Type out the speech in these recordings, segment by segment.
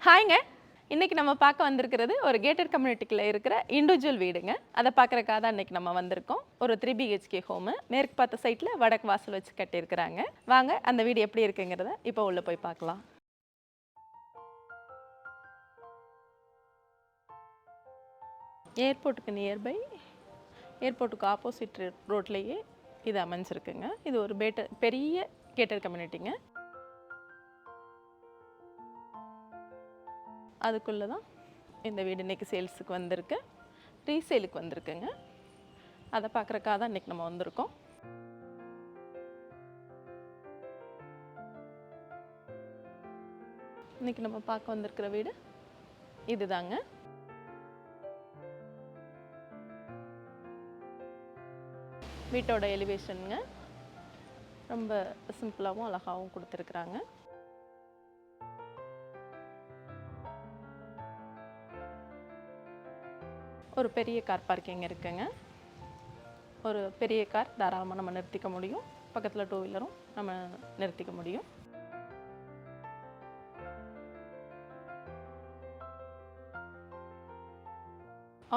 ஹாய்ங்க. இன்னைக்கு நம்ம பார்க்க வந்திருக்கிறது ஒரு கேட்டட் கம்யூனிட்டிக்குள்ள இருக்கிற இண்டிவிஜுவல் வீடுங்க. அதை பார்க்கறக்காக தான் இன்னைக்கு நம்ம வந்திருக்கோம். ஒரு 3 பிஹெச்கே ஹோமு. மேற்கு பார்த்த சைட்ல வடக்கு வாசல் வச்சு கட்டியிருக்கிறாங்க. வாங்க அந்த வீடு எப்படி இருக்குங்கிறத இப்போ உள்ள போய் பார்க்கலாம். ஏர்போர்ட்டுக்கு நியர்பை, ஏர்போர்ட்டுக்கு ஆப்போசிட் ரோட்லேயே இது அமைஞ்சிருக்குங்க. இது ஒரு பெரிய கேட்டட் கம்யூனிட்டிங்க. அதுக்குள்ளே தான் இந்த வீடு இன்றைக்கி சேல்ஸுக்கு வந்திருக்கு, ரீசேலுக்கு வந்திருக்குங்க. அதை பார்க்குறக்காக தான் இன்றைக்கி நம்ம வந்திருக்கோம். இன்றைக்கி நம்ம பார்க்க வந்திருக்கிற வீடு இதுதாங்க. வீட்டோட எலிவேஷனுங்க ரொம்ப சிம்பிளாகவும் அழகாகவும் கொடுத்துருக்குறாங்க. ஒரு பெரிய கார் பார்க்கிங் இருக்குங்க. ஒரு பெரிய கார் தாராளமாக நம்ம நிறுத்திக்க முடியும். பக்கத்தில் 2 வீலரும் நம்ம நிறுத்திக்க முடியும்.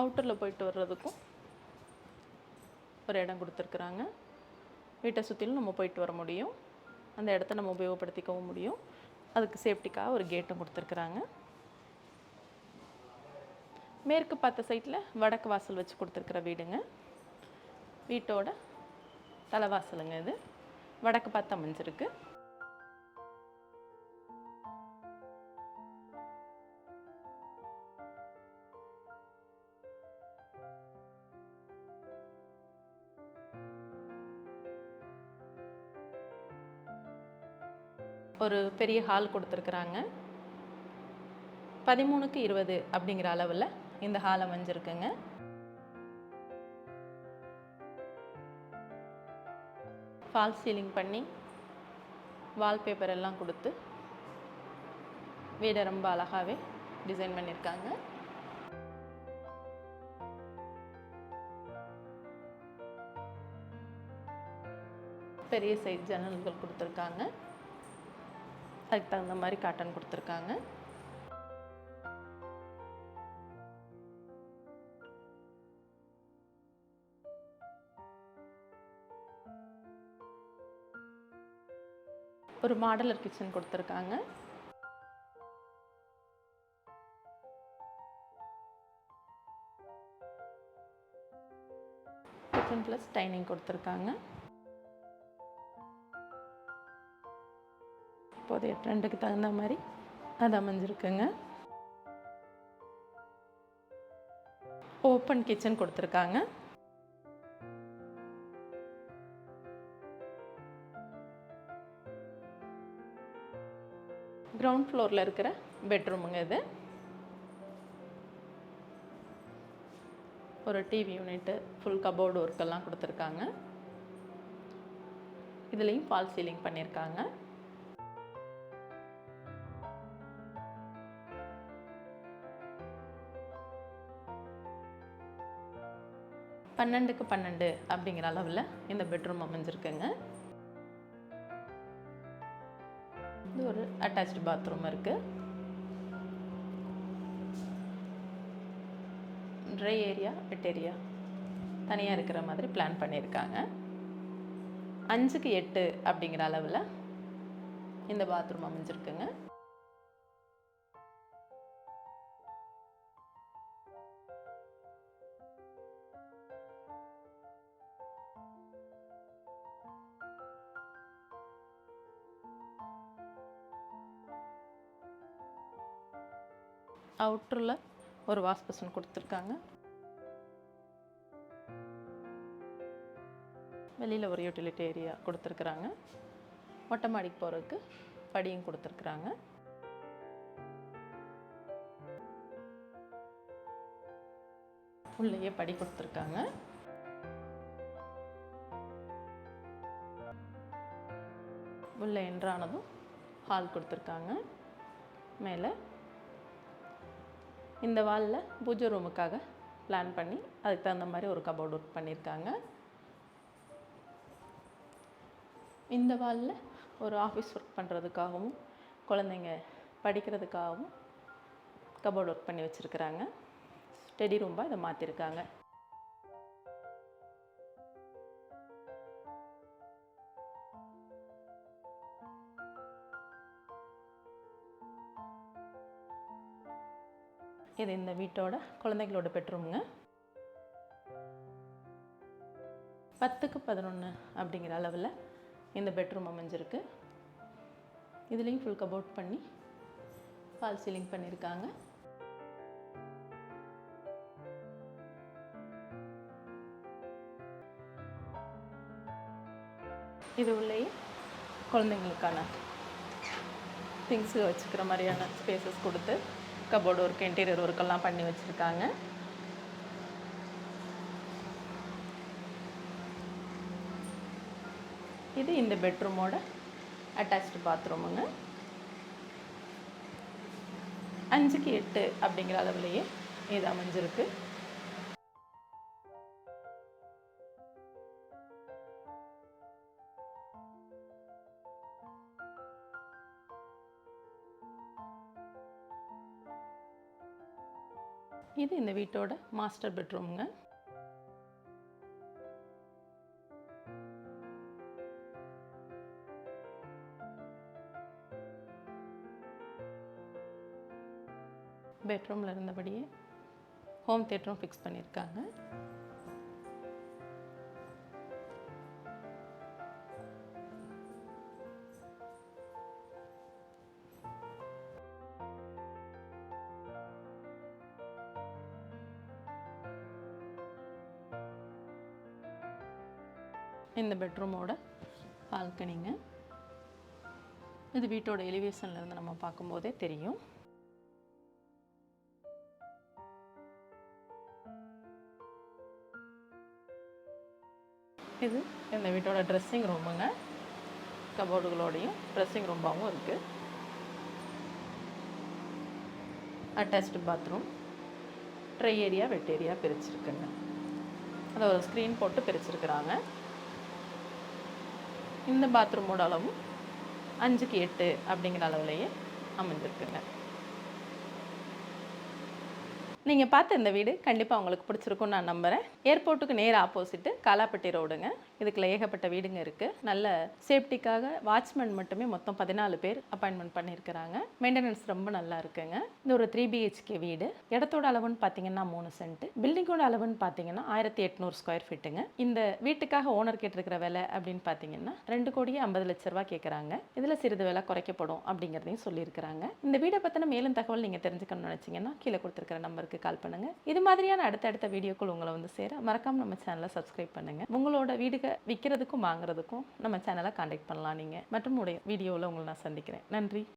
அவுட்டரில் போயிட்டு வர்றதுக்கும் ஒரு இடம் கொடுத்துருக்குறாங்க. வீட்டை சுற்றிலும் நம்ம போயிட்டு வர முடியும். அந்த இடத்த நம்ம உபயோகப்படுத்திக்கவும் முடியும். அதுக்கு சேஃப்டிக்காக ஒரு கேட்டும் கொடுத்துருக்குறாங்க. மேற்கு பார்த்த சைட்டில் வடக்கு வாசல் வச்சு கொடுத்துருக்குற வீடுங்க. வீட்டோட தலைவாசலுங்க இது. வடக்கு பார்த்து அமைஞ்சிருக்கு. ஒரு பெரிய ஹால் கொடுத்துருக்குறாங்க. 13க்கு 20 அப்படிங்கிற அளவில் இந்த ஹால் அமைஞ்சிருக்குங்க. ஃபால் சீலிங் பண்ணி வால்பேப்பர் எல்லாம் கொடுத்து வீடை ரொம்ப அழகாகவே டிசைன் பண்ணியிருக்காங்க. பெரிய சைஸ் ஜன்னல்கள் கொடுத்துருக்காங்க. அதுக்கு தகுந்த மாதிரி காட்டன் கொடுத்துருக்காங்க. ஒரு மாடலர் கிச்சன் கொடுத்துருக்காங்க. கிச்சன் ப்ளஸ் டைனிங் கொடுத்துருக்காங்க. இப்போதைய ட்ரெண்டுக்கு தகுந்த மாதிரி அது அமைஞ்சிருக்குங்க. ஓப்பன் கிச்சன் கொடுத்துருக்காங்க. கிரவுண்ட் ஃப்ளோரில் இருக்கிற பெட்ரூமுங்க இது. ஒரு டிவி யூனிட்டு, ஃபுல் கபோர்டு ஒர்க்கெல்லாம் கொடுத்துருக்காங்க. இதுலேயும் ஃபால் சீலிங் பண்ணியிருக்காங்க. பன்னெண்டுக்கு 12 அப்படிங்கிற அளவில் இந்த பெட்ரூம் அமைஞ்சிருக்குங்க. இது ஒரு அட்டாச்டு பாத்ரூம் இருக்குது. ட்ரை ஏரியா, வெட் ஏரியா தனியாக இருக்கிற மாதிரி பிளான் பண்ணியிருக்காங்க. 5க்கு 8 அப்படிங்கிற அளவில் இந்த பாத்ரூம் அமைஞ்சிருக்குங்க. அவுட்டரில் ஒரு வாஷ் பேசின் கொடுத்துருக்காங்க. வெளியில் ஒரு யூட்டிலிட்டி ஏரியா கொடுத்துருக்குறாங்க. மொட்டை மாடிக்கு போகிறதுக்கு படியும் கொடுத்துருக்குறாங்க. உள்ளேயே படி கொடுத்துருக்காங்க. உள்ளே என்ட்ரானதும் ஹால் கொடுத்துருக்காங்க. மேலே இந்த வாலில் பூஜை ரூமுக்காக பிளான் பண்ணி அதுக்கு தகுந்த மாதிரி ஒரு கபோர்டு ஒர்க் பண்ணியிருக்காங்க. இந்த வாலில் ஒரு ஆஃபீஸ் ஒர்க் பண்ணுறதுக்காகவும் குழந்தைங்க படிக்கிறதுக்காகவும் கபோர்ட் ஒர்க் பண்ணி வச்சுருக்குறாங்க. ஸ்டடி ரூமாக இதை மாற்றிருக்காங்க. இது இந்த வீட்டோட குழந்தைகளோட பெட்ரூமுங்க. 10க்கு 11 அப்படிங்கிற அளவில் இந்த பெட்ரூம் அமைஞ்சிருக்கு. இதுலேயும் ஃபுல் கபோர்ட் பண்ணி ஃபால் சீலிங் பண்ணியிருக்காங்க. இது உள்ளேயே குழந்தைங்களுக்கான திங்ஸு வச்சுக்கிற மாதிரியான ஸ்பேசஸ் கொடுத்து கபோர்டு ஒர்க், இன்டீரியர் ஒர்க்கெல்லாம் பண்ணி வச்சுருக்காங்க. இது இந்த பெட்ரூமோட அட்டாச்டு பாத்ரூமுங்க. 5க்கு 8 அப்படிங்கிற அளவுலேயே இது அமைஞ்சிருக்கு. இது இந்த வீட்டோட மாஸ்டர் பெட்ரூமுங்க. பெட்ரூமில் இருந்தபடியே ஹோம் தியேட்டரும் ஃபிக்ஸ் பண்ணியிருக்காங்க. இந்த பெட்ரூமோட பால்கனிங்க. இது வீட்டோட எலிவேஷன்ல இருந்து நம்ம பார்க்கும்போதே தெரியும். இது இந்த வீட்டோட ட்ரெஸ்ஸிங் ரூமுங்க. கபோர்டுகளோடையும் ட்ரெஸ்ஸிங் ரூமாகவும் இருக்குது. Attached bathroom, dry area, wet area பிரிச்சிருக்குங்க. அதை ஒரு ஸ்க்ரீன் போட்டு பிரிச்சிருக்கிறாங்க. இந்த பாத்ரூமோட அளவும் 5க்கு 8 அப்படிங்கிற அளவுலேயே அமைஞ்சிருக்குங்க. நீங்கள் பார்த்த இந்த வீடு கண்டிப்பாக உங்களுக்கு பிடிச்சிருக்கும்னு நான் நம்புகிறேன். ஏர்போர்ட்டுக்கு நேர் ஆப்போசிட்டு காலாப்பட்டி ரோடுங்க. இதுக்குள்ள ஏகப்பட்ட வீடுங்க இருக்குது. நல்ல சேஃப்டிக்காக வாட்ச்மேன் மட்டுமே மொத்தம் 14 பேர் அப்பாயின்மெண்ட் பண்ணியிருக்கிறாங்க. மெயின்டெனன்ஸ் ரொம்ப நல்லா இருக்குங்க. இந்த ஒரு 3 BHK வீடு. இடத்தோட அளவுன்னு பார்த்தீங்கன்னா 3 சென்ட். பில்டிங்கோட அளவுன்னு பார்த்தீங்கன்னா 1800 ஸ்கொயர் ஃபீட்டுங்க. இந்த வீட்டுக்காக ஓனர் கேட்டிருக்கிற விலை அப்படின்னு பார்த்தீங்கன்னா 2,50,00,000 கேட்குறாங்க. இதில் சிறிது விலை குறைக்கப்படும் அப்படிங்கிறதையும் சொல்லியிருக்கிறாங்க. இந்த வீடை பற்றின மேலும் தகவல் நீங்கள் தெரிஞ்சுக்கணும்னு நினச்சிங்கன்னா கீழே கொடுத்துருக்கிற நம்பருக்கு கால் பண்ணுங்க. இது மாதிரியான அடுத்தடுத்த வீடியோக்கள் உங்களை வந்து சேர மறக்காம நம்ம சேனலை சப்ஸ்கிரைப் பண்ணுங்க. உங்களோட வீடுக விற்கிறதுக்கும் வாங்குறதுக்கும் நம்ம சேனலை கான்டாக்ட் பண்ணலாம் நீங்க. மற்றும் வீடியோவில் உங்களை நான் சந்திக்கிறேன். நன்றி.